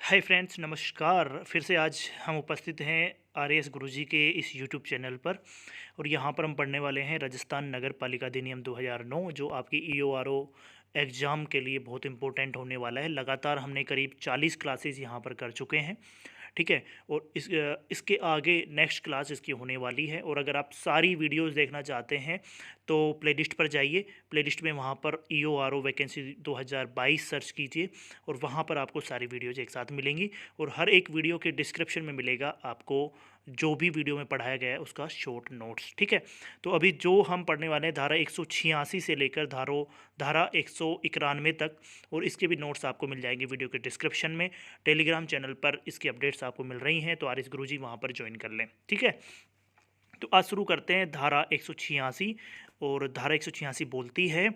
Hi friends, नमस्कार। फिर से आज हम उपस्थित हैं आरएस गुरुजी के इस यूट्यूब चैनल पर। और यहाँ पर हम पढ़ने वाले हैं राजस्थान नगर पालिका अधिनियम 2009, जो आपकी ईओआरओ एग्ज़ाम के लिए बहुत इंपॉर्टेंट होने वाला है। लगातार हमने करीब 40 क्लासेस यहाँ पर कर चुके हैं, ठीक है। और इसके आगे नेक्स्ट क्लास इसकी होने वाली है। और अगर आप सारी वीडियोस देखना चाहते हैं तो प्लेलिस्ट पर जाइए। प्लेलिस्ट में वहाँ पर ईओआरओ वैकेंसी 2022 सर्च कीजिए और वहाँ पर आपको सारी वीडियोज़ एक साथ मिलेंगी। और हर एक वीडियो के डिस्क्रिप्शन में मिलेगा आपको जो भी वीडियो में पढ़ाया गया है उसका शॉर्ट नोट्स, ठीक है। तो अभी जो हम पढ़ने वाले हैं धारा 186 से लेकर धारा 191 तक, और इसके भी नोट्स आपको मिल जाएंगे वीडियो के डिस्क्रिप्शन में। टेलीग्राम चैनल पर इसकी अपडेट्स आपको मिल रही हैं, तो आरिस गुरुजी वहाँ पर ज्वाइन कर लें, ठीक है। तो आज शुरू करते हैं धारा 186। और धारा 186 बोलती है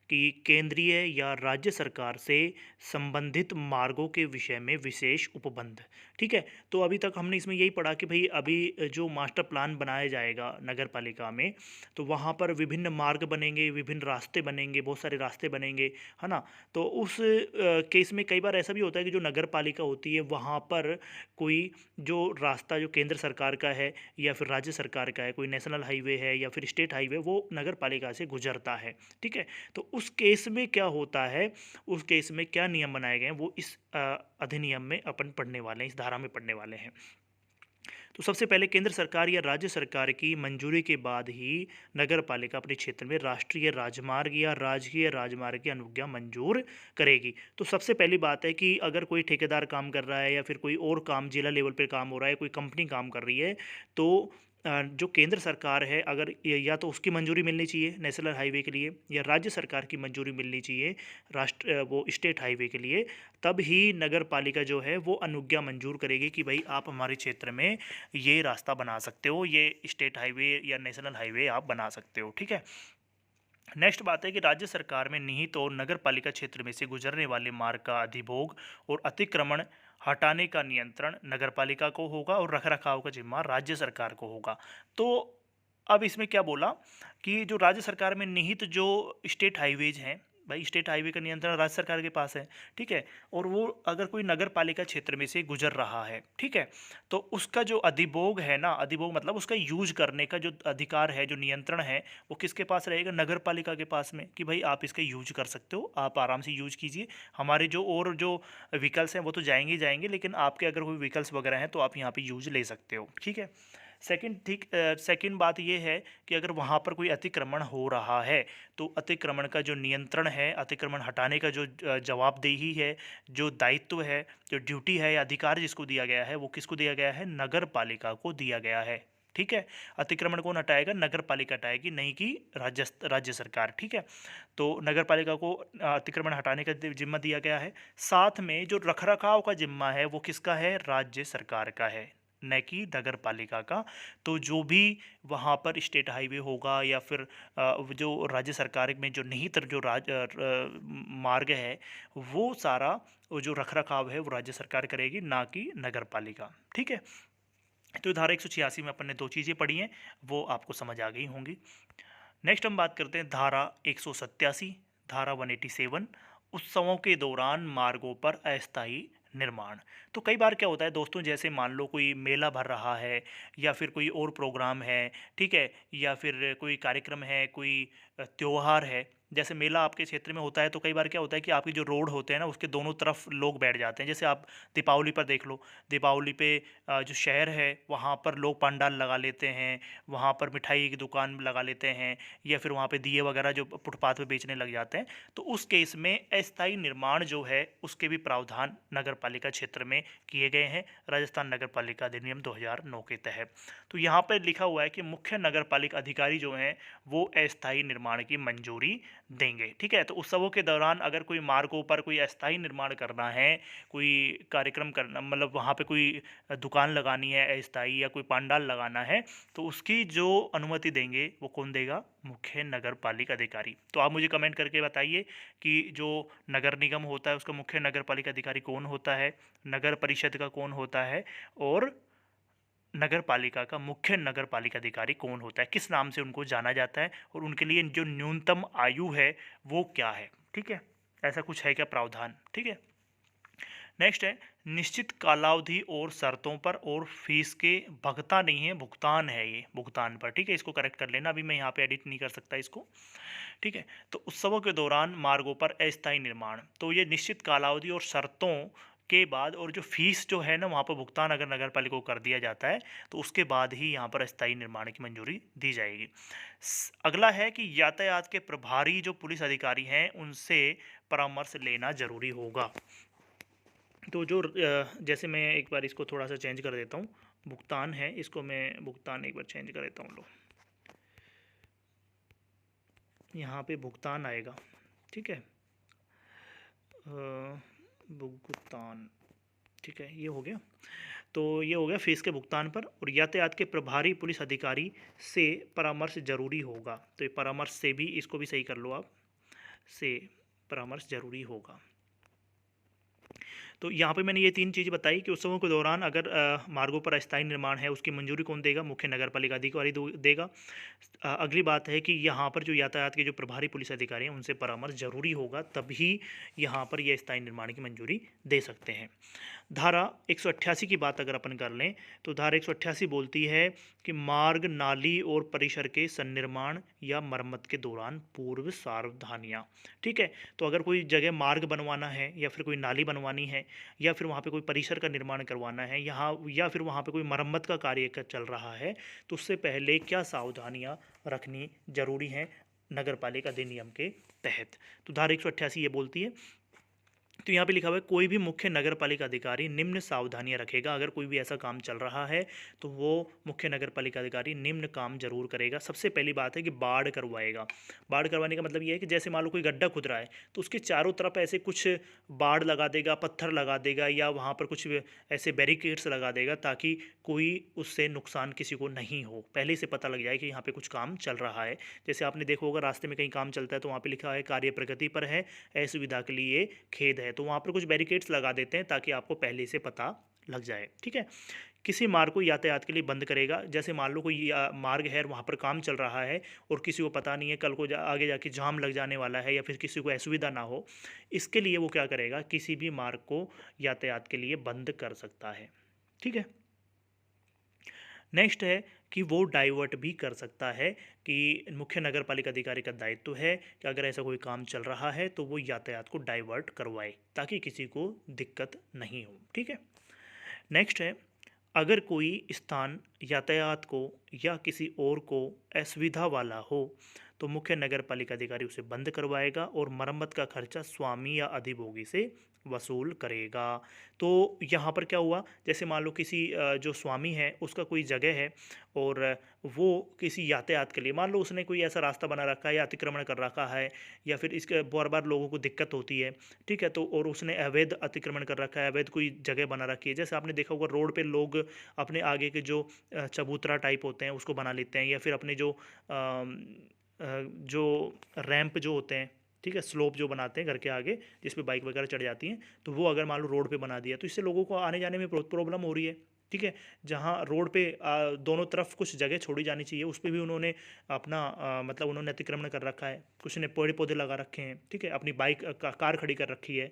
कि केंद्रीय या राज्य सरकार से संबंधित मार्गों के विषय में विशेष उपबंध, ठीक है। तो अभी तक हमने इसमें यही पढ़ा कि भाई अभी जो मास्टर प्लान बनाया जाएगा नगर पालिका में, तो वहाँ पर विभिन्न मार्ग बनेंगे, विभिन्न रास्ते बनेंगे, बहुत सारे रास्ते बनेंगे, है ना। तो उस केस में कई बार ऐसा भी होता है कि जो नगर पालिका होती है वहाँ पर कोई जो रास्ता जो केंद्र सरकार का है या फिर राज्य सरकार का है, कोई नेशनल हाईवे है या फिर स्टेट हाईवे, वो नगर पालिका से गुजरता है, ठीक है। तो उस केस में क्या होता है, उस केस में क्या नियम बनाए गए हैं, वो इस अधिनियम में अपन पढ़ने वाले हैं, इस धारा में पढ़ने वाले हैं। तो सबसे पहले केंद्र सरकार या राज्य सरकार की मंजूरी के बाद ही नगर पालिका अपने क्षेत्र में राष्ट्रीय राजमार्ग या राजकीय राजमार्ग की अनुज्ञा मंजूर करेगी। तो सबसे पहली बात है कि अगर कोई ठेकेदार काम कर रहा है या फिर कोई और काम जिला लेवल पर काम हो रहा है, कोई कंपनी काम कर रही है, तो जो केंद्र सरकार है, अगर या तो उसकी मंजूरी मिलनी चाहिए नेशनल हाईवे के लिए, या राज्य सरकार की मंजूरी मिलनी चाहिए वो स्टेट हाईवे के लिए, तब ही नगर पालिका जो है वो अनुज्ञा मंजूर करेगी कि भाई आप हमारे क्षेत्र में ये रास्ता बना सकते हो, ये स्टेट हाईवे या नेशनल हाईवे आप बना सकते हो, ठीक है। नेक्स्ट बात है कि राज्य सरकार में निहित और नगर पालिका क्षेत्र में से गुजरने वाले मार्ग का अधिभोग और अतिक्रमण हटाने का नियंत्रण नगर पालिका को होगा और रखरखाव का जिम्मा राज्य सरकार को होगा। तो अब इसमें क्या बोला कि जो राज्य सरकार में निहित जो स्टेट हाईवेज हैं, भाई स्टेट हाईवे का नियंत्रण राज्य सरकार के पास है, ठीक है। और वो अगर कोई नगर पालिका क्षेत्र में से गुजर रहा है, ठीक है, तो उसका जो अधिभोग है ना, अधिभोग मतलब उसका यूज करने का जो अधिकार है, जो नियंत्रण है, वो किसके पास रहेगा? नगर पालिका के पास में, कि भाई आप इसका यूज कर सकते हो, आप आराम से यूज कीजिए। हमारे जो और जो व्हीकल्स हैं वो तो जाएंगे ही जाएंगे, लेकिन आपके अगर कोई व्हीकल्स वगैरह हैं तो आप यहाँ पे यूज ले सकते हो, ठीक है। सेकंड बात ये है कि अगर वहाँ पर कोई अतिक्रमण हो रहा है तो अतिक्रमण का जो नियंत्रण है, अतिक्रमण हटाने का जो जवाबदेही है, जो दायित्व है, जो ड्यूटी है या अधिकार जिसको दिया गया है, वो किसको दिया गया है? नगर पालिका को दिया गया है, ठीक है। अतिक्रमण कौन हटाएगा? नगर पालिका हटाएगी, नहीं कि राज्य सरकार, ठीक है। तो नगर पालिका को अतिक्रमण हटाने का जिम्मा दिया गया है। साथ में जो रखरखाव का जिम्मा है वो किसका है? राज्य सरकार का है, न कि नगर पालिका का। तो जो भी वहाँ पर स्टेट हाईवे होगा या फिर जो राज्य सरकार में जो निहित जो मार्ग है, वो सारा वो जो रखरखाव है वो राज्य सरकार करेगी, ना कि नगर पालिका, ठीक है। तो धारा 186 में अपन ने दो चीज़ें पढ़ी हैं, वो आपको समझ आ गई होंगी। नेक्स्ट हम बात करते हैं धारा 187, धारा 187, उत्सवों के दौरान मार्गों पर अस्थायी निर्माण। तो कई बार क्या होता है दोस्तों, जैसे मान लो कोई मेला भर रहा है या फिर कोई और प्रोग्राम है, ठीक है, या फिर कोई कार्यक्रम है, कोई त्योहार है। जैसे मेला आपके क्षेत्र में होता है तो कई बार क्या होता है कि आपके जो रोड होते हैं ना, उसके दोनों तरफ लोग बैठ जाते हैं। जैसे आप दीपावली पर देख लो, दीपावली पे जो शहर है वहाँ पर लोग पंडाल लगा लेते हैं, वहाँ पर मिठाई की दुकान लगा लेते हैं, या फिर वहाँ पे दिए वगैरह जो फुटपाथ पे बेचने लग जाते हैं। तो उस केस में अस्थायी निर्माण जो है उसके भी प्रावधान नगर पालिका क्षेत्र में किए गए हैं राजस्थान नगर पालिका अधिनियम 2009 के तहत। तो यहाँ पर लिखा हुआ है कि मुख्य नगर पालिका अधिकारी जो हैं वो अस्थायी निर्माण की मंजूरी देंगे, ठीक है। तो उत्सवों के दौरान अगर कोई मार्गों पर कोई अस्थायी निर्माण करना है, कोई कार्यक्रम करना, मतलब वहाँ पे कोई दुकान लगानी है अस्थायी, या कोई पंडाल लगाना है, तो उसकी जो अनुमति देंगे वो कौन देगा? मुख्य नगर पालिका अधिकारी। तो आप मुझे कमेंट करके बताइए कि जो नगर निगम होता है उसका मुख्य नगर पालिका अधिकारी कौन होता है, नगर परिषद का कौन होता है, और नगर पालिका का मुख्य नगर पालिका अधिकारी कौन होता है, किस नाम से उनको जाना जाता है, और उनके लिए जो न्यूनतम आयु है वो क्या है, ठीक है। ऐसा कुछ है क्या प्रावधान, ठीक है। नेक्स्ट है निश्चित कालावधि और शर्तों पर और फीस के भुगतान नहीं है, भुगतान है, ये भुगतान पर, ठीक है, इसको करेक्ट कर लेना, अभी मैं यहाँ पे एडिट नहीं कर सकता इसको, ठीक है। तो उत्सवों के दौरान मार्गों पर अस्थायी निर्माण, तो ये निश्चित कालावधि और शर्तों के बाद और जो फीस जो है ना वहाँ पर भुगतान अगर नगर पालिका को कर दिया जाता है तो उसके बाद ही यहाँ पर अस्थायी निर्माण की मंजूरी दी जाएगी। अगला है कि यातायात के प्रभारी जो पुलिस अधिकारी हैं उनसे परामर्श लेना जरूरी होगा। तो जो जैसे मैं एक बार इसको थोड़ा सा चेंज कर देता हूँ, भुगतान है, इसको मैं भुगतान एक बार चेंज कर देता हूँ, लो यहाँ पे भुगतान आएगा, ठीक है, भुगतान, ठीक है, ये हो गया। तो ये हो गया फीस के भुगतान पर। और यातायात के प्रभारी पुलिस अधिकारी से परामर्श जरूरी होगा, तो ये परामर्श से भी, इसको भी सही कर लो आप, से परामर्श जरूरी होगा। तो यहाँ पे मैंने ये 3 चीज़ बताई कि उत्सवों के दौरान अगर मार्गों पर अस्थायी निर्माण है उसकी मंजूरी कौन देगा, मुख्य नगर पालिका अधिकारी देगा। अगली बात है कि यहाँ पर जो यातायात के जो प्रभारी पुलिस अधिकारी हैं उनसे परामर्श जरूरी होगा, तभी यहाँ पर यह अस्थायी निर्माण की मंजूरी दे सकते हैं। धारा 188 की बात अगर अपन कर लें तो धारा 188 बोलती है कि मार्ग, नाली और परिसर के सन्निर्माण या मरम्मत के दौरान पूर्व सावधानियाँ, ठीक है। तो अगर कोई जगह मार्ग बनवाना है या फिर कोई नाली बनवानी है या फिर वहाँ पे कोई परिसर का निर्माण करवाना है यहाँ, या फिर वहाँ पे कोई मरम्मत का कार्य चल रहा है, तो उससे पहले क्या सावधानियाँ रखनी जरूरी हैं नगर पालिका अधिनियम के तहत। तो धारा 188 ये बोलती है। तो यहाँ पे लिखा हुआ है कोई भी मुख्य नगर पालिका अधिकारी निम्न सावधानियां रखेगा। अगर कोई भी ऐसा काम चल रहा है तो वो मुख्य नगर पालिका अधिकारी निम्न काम जरूर करेगा। सबसे पहली बात है कि बाढ़ करवाएगा। बाढ़ करवाने का मतलब ये है कि जैसे मान लो कोई गड्ढा खुद रहा है तो उसके चारों तरफ ऐसे कुछ बाढ़ लगा देगा, पत्थर लगा देगा, या वहाँ पर कुछ ऐसे बैरिकेड्स लगा देगा ताकि कोई उससे नुकसान किसी को नहीं हो, पहले से पता लग जाए कि यहाँ पे कुछ काम चल रहा है। जैसे आपने देखा होगा रास्ते में कहीं काम चलता है तो वहाँ पे लिखा है कार्य प्रगति पर है, असुविधा के लिए खेद है, तो वहाँ पर कुछ बैरिकेड्स लगा देते हैं ताकि आपको पहले से पता लग जाए, ठीक है। किसी मार्ग को यातायात के लिए बंद करेगा। जैसे मान लो कोई मार्ग है और वहाँ पर काम चल रहा है और किसी को पता नहीं है कल को आगे जाके जाम लग जाने वाला है या फिर किसी को असुविधा ना हो, इसके लिए वो क्या करेगा, किसी भी मार्ग को यातायात के लिए बंद कर सकता है, ठीक है। नेक्स्ट है कि वो डाइवर्ट भी कर सकता है, कि मुख्य नगर पालिका अधिकारी का दायित्व है कि अगर ऐसा कोई काम चल रहा है तो वो यातायात को डाइवर्ट करवाए ताकि किसी को दिक्कत नहीं हो, ठीक है। नेक्स्ट है अगर कोई स्थान यातायात को या किसी और को असुविधा वाला हो तो मुख्य नगर पालिका अधिकारी उसे बंद करवाएगा और मरम्मत का खर्चा स्वामी या अधिभोगी से वसूल करेगा। तो यहाँ पर क्या हुआ, जैसे मान लो किसी जो स्वामी है उसका कोई जगह है और वो किसी यातायात के लिए, मान लो उसने कोई ऐसा रास्ता बना रखा है या अतिक्रमण कर रखा है या फिर इसके बार बार लोगों को दिक्कत होती है, ठीक है, तो और उसने अवैध अतिक्रमण कर रखा है, अवैध कोई जगह बना रखी है। जैसे आपने देखा होगा रोड पे लोग अपने आगे के जो चबूतरा टाइप होते हैं उसको बना लेते हैं, या फिर अपने जो रैंप जो होते हैं, ठीक है, स्लोप जो बनाते हैं घर के आगे जिस पे बाइक वगैरह चढ़ जाती हैं, तो वो अगर मान लो रोड पे बना दिया तो इससे लोगों को आने जाने में बहुत प्रॉब्लम हो रही है, ठीक है। जहाँ रोड पे दोनों तरफ कुछ जगह छोड़ी जानी चाहिए उस पर भी उन्होंने अपना मतलब उन्होंने अतिक्रमण कर रखा है, कुछ ने पेड़ पौधे लगा रखे हैं, ठीक है, अपनी बाइक कार खड़ी कर रखी है,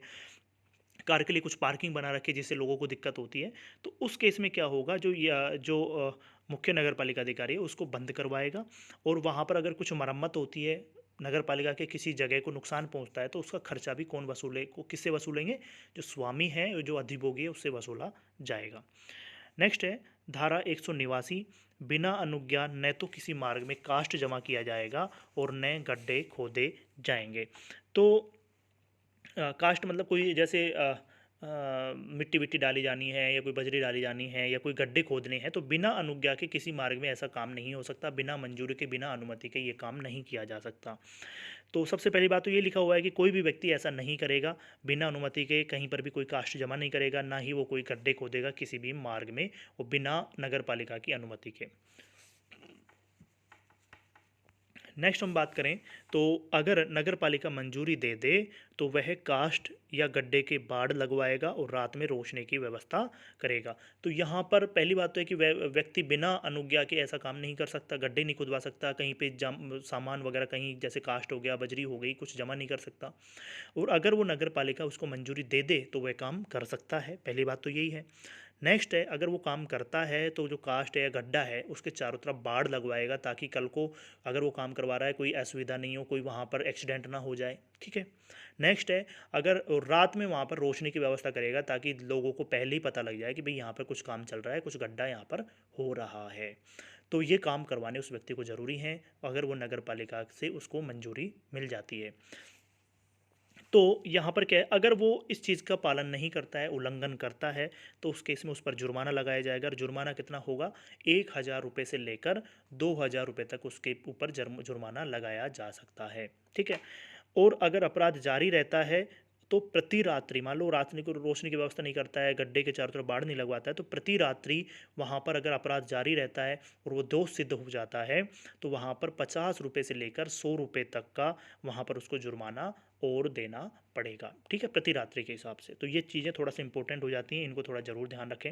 कार के लिए कुछ पार्किंग बना रखी है जिससे लोगों को दिक्कत होती है। तो उस केस में क्या होगा, जो मुख्य नगर पालिका अधिकारी है उसको बंद करवाएगा और वहाँ पर अगर कुछ मरम्मत होती है, नगर पालिका के किसी जगह को नुकसान पहुँचता है तो उसका खर्चा भी कौन वसूले, को किससे वसूलेंगे, जो स्वामी है, जो अधिभोगी है, उससे वसूला जाएगा। नेक्स्ट है धारा 189, बिना अनुज्ञा न तो किसी मार्ग में कास्ट जमा किया जाएगा और न गड्ढे खोदे जाएंगे। तो कास्ट मतलब कोई जैसे मिट्टी विट्टी डाली जानी है या कोई बजरी डाली जानी है या कोई गड्ढे खोदने हैं, तो बिना अनुज्ञा के किसी मार्ग में ऐसा काम नहीं हो सकता, बिना मंजूरी के, बिना अनुमति के ये काम नहीं किया जा सकता। तो सबसे पहली बात तो ये लिखा हुआ है कि कोई भी व्यक्ति ऐसा नहीं करेगा, बिना अनुमति के कहीं पर भी कोई कास्ट जमा नहीं करेगा, ना ही वो कोई गड्ढे खोदेगा किसी भी मार्ग में, वो बिना नगर पालिका की अनुमति के। नेक्स्ट हम बात करें तो अगर नगर पालिका मंजूरी दे दे तो वह कास्ट या गड्ढे के बाड़ लगवाएगा और रात में रोशनी की व्यवस्था करेगा। तो यहाँ पर पहली बात तो है कि व्यक्ति बिना अनुज्ञा के ऐसा काम नहीं कर सकता, गड्ढे नहीं खुदवा सकता, कहीं पे सामान वगैरह कहीं जैसे कास्ट हो गया, बजरी हो गई, कुछ जमा नहीं कर सकता। और अगर वो नगर पालिका उसको मंजूरी दे दे तो वह काम कर सकता है, पहली बात तो यही है। नेक्स्ट है, अगर वो काम करता है तो जो कास्ट है या गड्ढा है उसके चारों तरफ बाड़ लगवाएगा, ताकि कल को अगर वो काम करवा रहा है कोई असुविधा नहीं हो, कोई वहाँ पर एक्सीडेंट ना हो जाए। ठीक है। नेक्स्ट है, अगर रात में वहाँ पर रोशनी की व्यवस्था करेगा ताकि लोगों को पहले ही पता लग जाए कि भाई यहाँ पर कुछ काम चल रहा है, कुछ गड्ढा यहाँ पर हो रहा है। तो ये काम करवाने उस व्यक्ति को ज़रूरी है अगर वो नगर पालिका से उसको मंजूरी मिल जाती है। तो यहाँ पर क्या है, अगर वो इस चीज़ का पालन नहीं करता है, उल्लंघन करता है, तो उस केस में उस पर जुर्माना लगाया जाएगा। और जुर्माना कितना होगा, 1,000 रुपये से लेकर 2,000 रुपये तक उसके ऊपर जुर्माना लगाया जा सकता है। ठीक है। और अगर अपराध जारी रहता है तो प्रति रात्रि, मान लो रात्रि को रोशनी की व्यवस्था नहीं करता है, गड्ढे के चारों तरफ बाड़ नहीं लगवाता है, तो प्रति रात्रि वहाँ पर अगर अपराध जारी रहता है और वो दोष सिद्ध हो जाता है तो वहाँ पर 50 रुपये से लेकर 100 रुपये तक का वहाँ पर उसको जुर्माना और देना पड़ेगा। ठीक है, प्रति रात्रि के हिसाब से। तो ये चीज़ें थोड़ा सा इंपॉर्टेंट हो जाती हैं, इनको थोड़ा ज़रूर ध्यान रखें।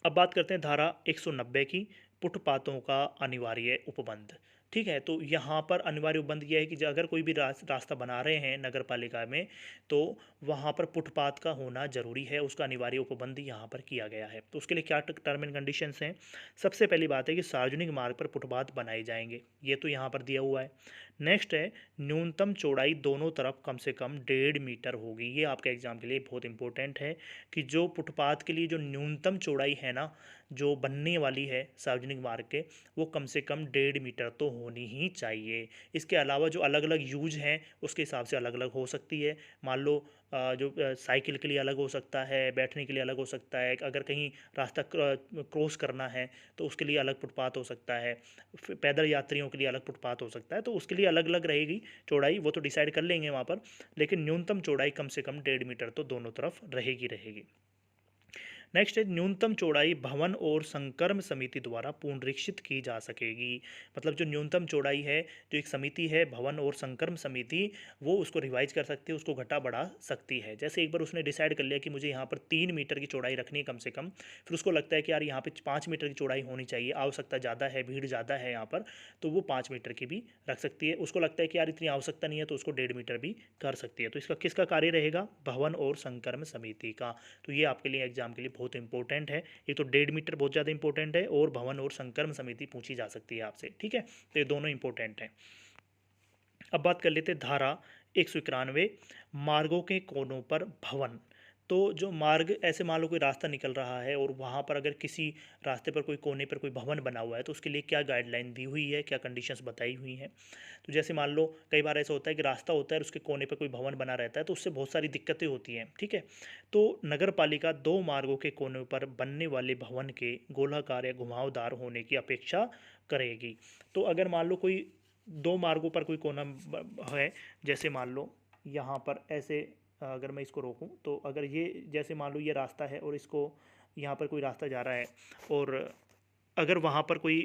अब बात करते हैं धारा 190 की, फुटपाथों का अनिवार्य उपबंध। ठीक है। तो यहाँ पर अनिवार्य उपबंध यह है कि अगर कोई भी रास्ता बना रहे हैं नगर पालिका में तो वहाँ पर फुटपाथ का होना जरूरी है, उसका अनिवार्य उपबंध यहाँ पर किया गया है। तो उसके लिए क्या टर्म एंड कंडीशंस हैं। सबसे पहली बात है कि सार्वजनिक मार्ग पर फुटपाथ बनाए जाएंगे, ये तो यहाँ पर दिया हुआ है। नेक्स्ट है, न्यूनतम चौड़ाई दोनों तरफ कम से कम 1.5 मीटर होगी। ये आपके एग्जाम के लिए बहुत इंपॉर्टेंट है कि जो फुटपाथ के लिए जो न्यूनतम चौड़ाई है ना, जो बनने वाली है सार्वजनिक मार्ग के, वो कम से कम 1.5 मीटर तो होनी ही चाहिए। इसके अलावा जो अलग अलग यूज हैं उसके हिसाब से अलग अलग हो सकती है। मान लो जो साइकिल के लिए अलग हो सकता है, बैठने के लिए अलग हो सकता है, अगर कहीं रास्ता क्रॉस करना है तो उसके लिए अलग फुटपाथ हो सकता है, पैदल यात्रियों के लिए अलग फुटपाथ हो सकता है, तो उसके लिए अलग अलग रहेगी चौड़ाई, वो तो डिसाइड कर लेंगे वहाँ पर। लेकिन न्यूनतम चौड़ाई कम से कम 1.5 मीटर तो दोनों तरफ रहेगी। नेक्स्ट है, न्यूनतम चौड़ाई भवन और संकर्म समिति द्वारा पुनरीक्षित की जा सकेगी। मतलब जो न्यूनतम चौड़ाई है, जो एक समिति है भवन और संकर्म समिति, वो उसको रिवाइज कर सकती है, उसको घटा बढ़ा सकती है। जैसे एक बार उसने डिसाइड कर लिया कि मुझे यहाँ पर 3 मीटर की चौड़ाई रखनी है कम से कम, फिर उसको लगता है कि यार यहाँ पे 5 मीटर की चौड़ाई होनी चाहिए, आवश्यकता ज़्यादा है, भीड़ ज़्यादा है यहाँ पर, तो वो 5 मीटर की भी रख सकती है। उसको लगता है कि यार इतनी आवश्यकता नहीं है तो उसको 1.5 मीटर भी कर सकती है। तो इसका किसका कार्य रहेगा, भवन और संकर्म समिति का। तो ये आपके लिए एग्जाम के लिए बहुत इंपॉर्टेंट है। एक तो 1.5 मीटर बहुत ज़्यादा इंपॉर्टेंट है, और भवन और संकर्म समिति पूछी जा सकती है आपसे। ठीक है, तो ये दोनों इंपॉर्टेंट हैं। अब बात कर लेते हैं धारा 191, मार्गों के कोनों पर भवन। तो जो मार्ग, ऐसे मान लो कोई रास्ता निकल रहा है और वहाँ पर अगर किसी रास्ते पर कोई कोने पर कोई भवन बना हुआ है तो उसके लिए क्या गाइडलाइन दी हुई है, क्या कंडीशंस बताई हुई हैं। तो जैसे मान लो कई बार ऐसा होता है कि रास्ता होता है और उसके कोने पर कोई भवन बना रहता है, तो उससे बहुत सारी दिक्कतें होती हैं। ठीक है। तो नगर पालिका 2 मार्गों के कोनों पर बनने वाले भवन के गोलाकार या घुमावदार होने की अपेक्षा करेगी। तो अगर मान लो कोई 2 मार्गों पर कोई कोना है, जैसे मान लो यहाँ पर ऐसे, अगर मैं इसको रोकूं तो अगर ये, जैसे मान लो ये रास्ता है और इसको यहाँ पर कोई रास्ता जा रहा है, और अगर वहाँ पर कोई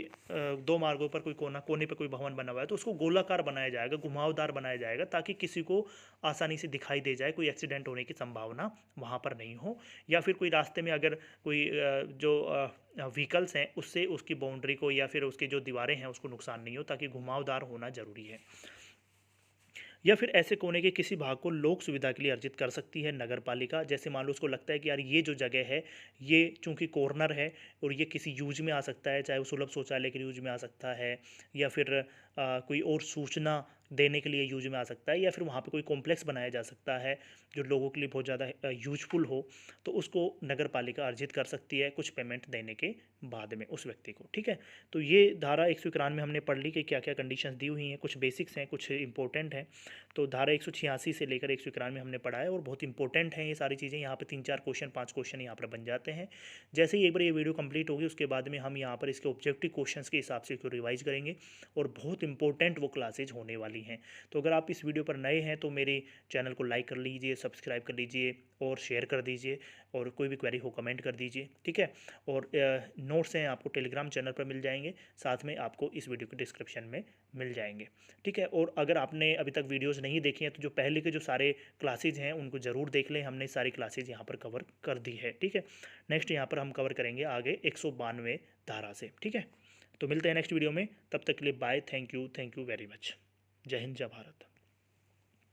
2 मार्गों पर कोई कोने पर कोई भवन बना हुआ है तो उसको गोलाकार बनाया जाएगा, घुमावदार बनाया जाएगा, ताकि किसी को आसानी से दिखाई दे जाए, कोई एक्सीडेंट होने की संभावना वहाँ पर नहीं हो। या फिर कोई रास्ते में अगर कोई जो व्हीकल्स हैं उससे उसकी बाउंड्री को या फिर उसकी जो दीवारें हैं उसको नुकसान नहीं हो, ताकि घुमावदार होना ज़रूरी है। या फिर ऐसे कोने के किसी भाग को लोक सुविधा के लिए अर्जित कर सकती है नगर पालिका। जैसे मान लो उसको लगता है कि यार ये जो जगह है, ये चूंकि कॉर्नर है और ये किसी यूज में आ सकता है, चाहे वो सुलभ शौचालय के यूज में आ सकता है, या फिर कोई और सूचना देने के लिए यूज में आ सकता है, या फिर वहाँ पे कोई कॉम्प्लेक्स बनाया जा सकता है जो लोगों के लिए बहुत ज़्यादा यूजफुल हो, तो उसको नगर पालिका अर्जित कर सकती है कुछ पेमेंट देने के बाद में उस व्यक्ति को। ठीक है। तो ये धारा 191 में हमने पढ़ ली कि क्या क्या कंडीशंस दी हुई हैं, कुछ बेसिक्स हैं, कुछ इंपॉर्टेंट हैं। तो धारा 186 से लेकर 191 में हमने पढ़ा है और बहुत इंपॉर्टेंट हैं ये सारी चीज़ें। यहाँ पे 3-4 क्वेश्चन, 5 क्वेश्चन यहाँ पर बन जाते हैं। जैसे ही एक बार ये वीडियो कंप्लीट होगी उसके बाद में हम यहाँ पर इसके ऑब्जेक्टिव क्वेश्चंस के हिसाब से इसको रिवाइज करेंगे और बहुत इंपॉर्टेंट वो क्लासेज होने वाली हैं। तो अगर आप इस वीडियो पर नए हैं तो मेरे चैनल को लाइक कर लीजिए, सब्सक्राइब कर लीजिए और शेयर कर दीजिए, और कोई भी क्वेरी हो कमेंट कर दीजिए, ठीक है। और नोट्स हैं आपको टेलीग्राम चैनल पर मिल जाएंगे, साथ में आपको इस वीडियो के डिस्क्रिप्शन में मिल जाएंगे, ठीक है। और अगर आपने अभी तक वीडियोज़ नहीं देखी हैं तो जो पहले के जो सारे क्लासेज हैं उनको ज़रूर देख लें, हमने सारी क्लासेज यहाँ पर कवर कर दी है, ठीक है। नेक्स्ट यहाँ पर हम कवर करेंगे आगे 192 धारा से, ठीक है। तो मिलते हैं नेक्स्ट वीडियो में, तब तक के लिए bye, thank you very much. जय हिंद, जय भारत।